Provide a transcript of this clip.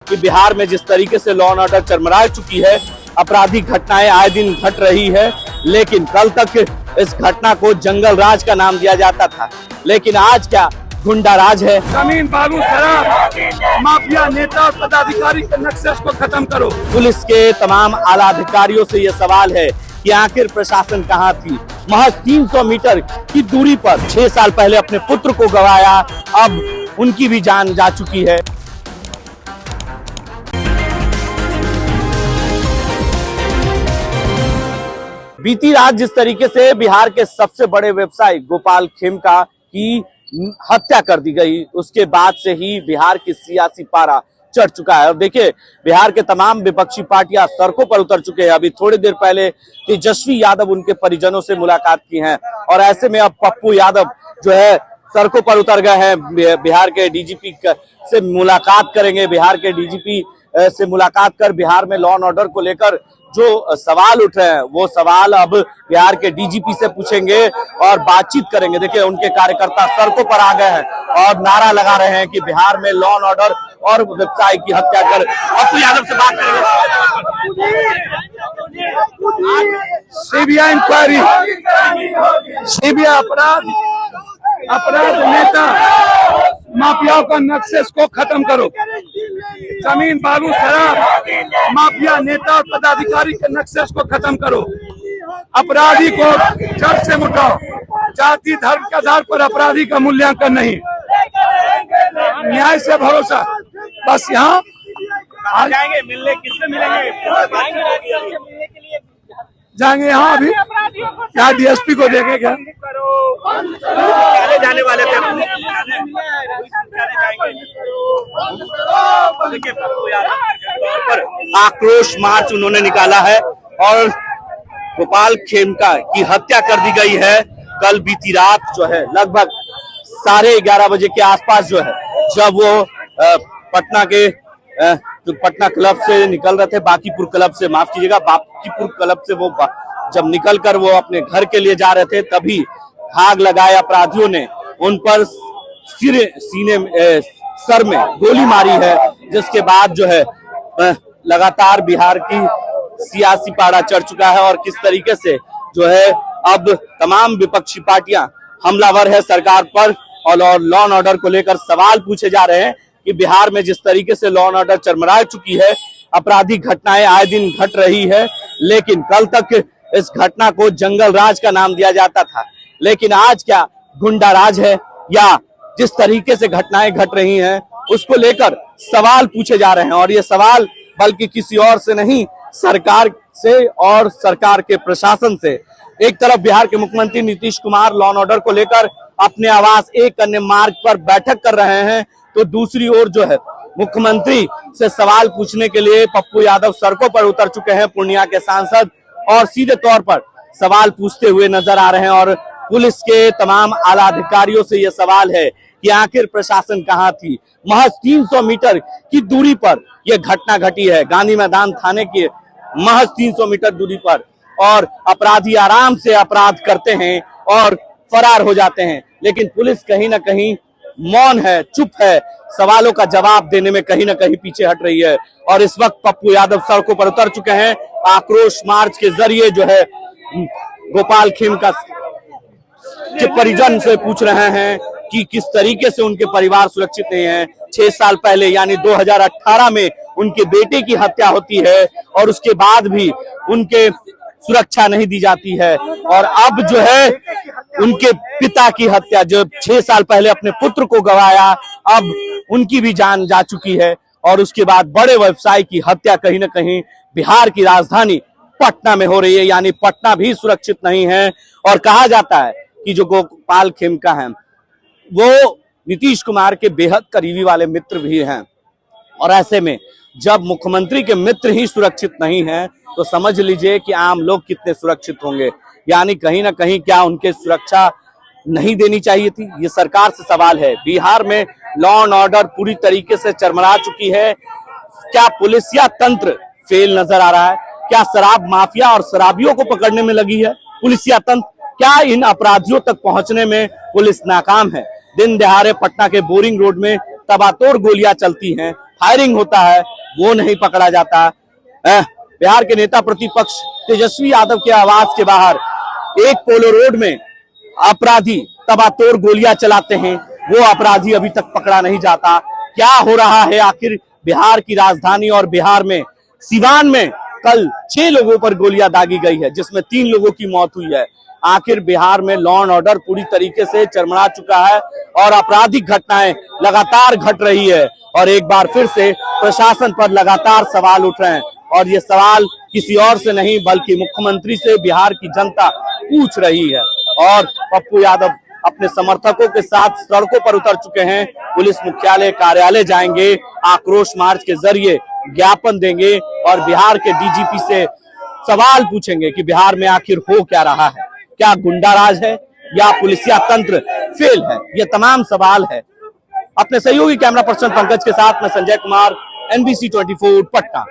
कि बिहार में जिस तरीके से लॉ एंड ऑर्डर चरमरा चुकी है, आपराधिक घटनाएं आए दिन घट रही है, लेकिन कल तक इस घटना को जंगल राज का नाम दिया जाता था, लेकिन आज क्या गुंडा राज है। जमीन बालू शराब माफिया नेता और पदाधिकारी के नक्शे को खत्म करो। पुलिस के तमाम आला अधिकारियों से यह सवाल है कि आखिर प्रशासन कहां थी। महज 300 मीटर की दूरी पर 6 साल पहले अपने पुत्र को गंवाया, अब उनकी भी जान जा चुकी है। बीती रात जिस तरीके से बिहार के सबसे बड़े व्यवसायी गोपाल खेमका की हत्या कर दी गई, उसके बाद से ही बिहार की सियासी पारा चढ़ चुका है। और देखिए, बिहार के तमाम विपक्षी पार्टियां सड़कों पर उतर चुके हैं। अभी थोड़ी देर पहले तेजस्वी यादव उनके परिजनों से मुलाकात की है, और ऐसे में अब पप्पू यादव जो है सड़कों पर उतर गए हैं। बिहार के डीजीपी से मुलाकात करेंगे। बिहार के डीजीपी से मुलाकात कर बिहार में लॉ एंड ऑर्डर को लेकर जो सवाल उठ रहे हैं, वो सवाल अब बिहार के डीजीपी से पूछेंगे और बातचीत करेंगे। देखिए, उनके कार्यकर्ता सड़कों पर आ गए हैं और नारा लगा रहे हैं कि बिहार में लॉ एंड ऑर्डर और व्यवसाय की हत्या कर। पप्पू यादव से बात करेंगे। सीबीआई इंक्वायरी, सीबीआई अपराध नेता माफियाओं का नक्शे को खत्म करो। जमीन बालू शराब माफिया नेता और पदाधिकारी के नक्शे को खत्म करो। अपराधी को जड़ से मिटाओ। जाति धर्म के आधार पर अपराधी का मूल्यांकन नहीं, न्याय से भरोसा। बस यहाँ जाएंगे मिलने, किससे मिलेंगे? जाएंगे यहाँ अभी यहाँ डीएसपी को देंगे क्या? जाने वाले थे। आक्रोश मार्च उन्होंने निकाला है और गोपाल खेमका की हत्या कर दी गई है। कल बीती रात जो है लगभग 11:30 बजे के आसपास जो है, जब वो पटना के पटना क्लब से निकल रहे थे, बांकीपुर क्लब से, माफ कीजिएगा, बांकीपुर क्लब से वो जब निकलकर वो अपने घर के लिए जा रहे थे, तभी भाग लगाए अपराधियों ने उन पर सर में गोली मारी है, जिसके बाद जो है लगातार बिहार की सियासी पारा चढ़ चुका है। और किस तरीके से जो है अब तमाम विपक्षी पार्टियां हमलावर है सरकार पर, और लॉ एंड ऑर्डर को लेकर सवाल पूछे जा रहे हैं कि बिहार में जिस तरीके से लॉ एंड ऑर्डर चरमरा चुकी है, आपराधिक घटनाएं आए दिन घट रही है, लेकिन कल तक इस घटना को जंगल राज का नाम दिया जाता था, लेकिन आज क्या गुंडा राज है। या जिस तरीके से घटनाएं घट रही हैं, उसको लेकर सवाल पूछे जा रहे हैं, और ये सवाल बल्कि किसी और से नहीं, सरकार से और सरकार के प्रशासन से। एक तरफ बिहार के मुख्यमंत्री Nitish Kumar law and order को लेकर अपने आवास एक अन्य मार्ग पर बैठक कर रहे हैं, तो दूसरी ओर जो है मुख्यमंत्री से सवाल पूछने के लिए पप्पू यादव सड़कों पर उतर चुके हैं, पूर्णिया के सांसद, और सीधे तौर पर सवाल पूछते हुए नजर आ रहे हैं। और पुलिस के तमाम आला अधिकारियों से यह सवाल है कि आखिर प्रशासन कहां थी। महज 300 मीटर की दूरी पर यह घटना घटी है, गांधी मैदान थाने के महज 300 मीटर दूरी पर, और अपराधी आराम से अपराध करते हैं और फरार हो जाते हैं, लेकिन पुलिस कहीं ना कहीं मौन है, चुप है, सवालों का जवाब देने में कहीं ना कहीं पीछे हट रही है। और इस वक्त पप्पू यादव सड़कों पर उतर चुके हैं, आक्रोश मार्च के जरिए जो है गोपाल खेमका के परिजन से पूछ रहे हैं कि किस तरीके से उनके परिवार सुरक्षित नहीं है। 6 साल पहले यानी 2018 में उनके बेटे की हत्या होती है, और उसके बाद भी उनके सुरक्षा नहीं दी जाती है, और अब जो है उनके पिता की हत्या, जो 6 साल पहले अपने पुत्र को गंवाया, अब उनकी भी जान जा चुकी है। और उसके बाद बड़े व्यवसायी की हत्या कहीं ना कहीं बिहार की राजधानी पटना में हो रही है, यानी पटना भी सुरक्षित नहीं है। और कहा जाता है कि जो गोपाल खेमका है वो नीतीश कुमार के बेहद करीबी वाले मित्र भी हैं, और ऐसे में जब मुख्यमंत्री के मित्र ही सुरक्षित नहीं हैं, तो समझ लीजिए कि आम लोग कितने सुरक्षित होंगे। यानी कहीं ना कहीं क्या उनके सुरक्षा नहीं देनी चाहिए थी? ये सरकार से सवाल है। बिहार में लॉ एंड ऑर्डर पूरी तरीके से चरमरा चुकी है। क्या पुलिस या तंत्र फेल नजर आ रहा है? क्या शराब माफिया और शराबियों को पकड़ने में लगी है पुलिस या तंत्र? क्या इन अपराधियों तक पहुंचने में पुलिस नाकाम है? दिन दहाड़े पटना के बोरिंग रोड में तबातोड़ गोलियां चलती हैं, फायरिंग होता है वो नहीं पकड़ा जाता। बिहार के नेता प्रतिपक्ष तेजस्वी यादव के आवास के बाहर एक पोलो रोड में अपराधी तबातोड़ गोलियां चलाते हैं, वो अपराधी अभी तक पकड़ा नहीं जाता। क्या हो रहा है आखिर बिहार की राजधानी और बिहार में सीवान में कल 6 लोगों पर गोलियां दागी गई है, जिसमें 3 लोगों की मौत हुई है। आखिर बिहार में लॉ एंड ऑर्डर पूरी तरीके से चरमरा चुका है और आपराधिक घटनाएं लगातार घट रही है और एक बार फिर से प्रशासन पर लगातार सवाल उठ रहे हैं और ये सवाल किसी और से नहीं बल्कि मुख्यमंत्री से बिहार की जनता पूछ रही है। और पप्पू यादव अपने समर्थकों के साथ सड़कों पर उतर चुके हैं, पुलिस मुख्यालय कार्यालय जाएंगे, आक्रोश मार्च के जरिए ज्ञापन देंगे और बिहार के डीजीपी से सवाल पूछेंगे कि बिहार में आखिर हो क्या रहा है, क्या गुंडाराज है या पुलिसिया तंत्र फेल है। ये तमाम सवाल है। अपने सहयोगी कैमरा पर्सन पंकज के साथ मैं संजय कुमार, NBC 24 पटना।